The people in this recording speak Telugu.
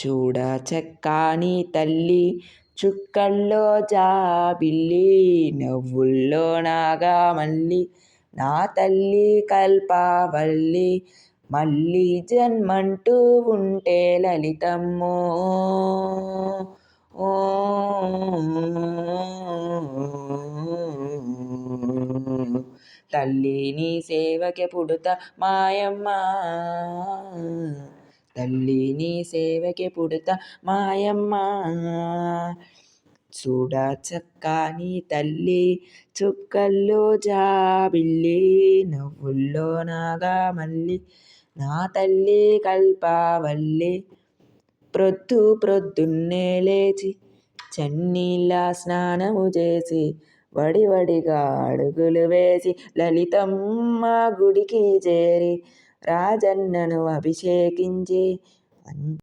చూడ చక్కాని తల్లి చుక్కల్లో జాబిల్లి నవ్వుల్లో నాగమల్లి నా తల్లి కల్పవల్లి మళ్ళీ జన్మంటూ ఉంటే లలితమ్మో ఓ తల్లి నీ సేవకే పుడుతా మాయమ్మ తల్లి నీ సేవకే పుడుతా మాయమ్మ చూడ చక్కాని తల్లి చుక్కల్లో జాబిల్లి నవ్వుల్లో నాగమల్లి నా తల్లి కల్పవల్లి ప్రొద్దున్నే లేచి చన్నీళ్ళ స్నానము చేసి వడివడిగా అడుగులు వేసి లలితమ్మ గుడికి చేరి రాజన్నను అభిషేకించి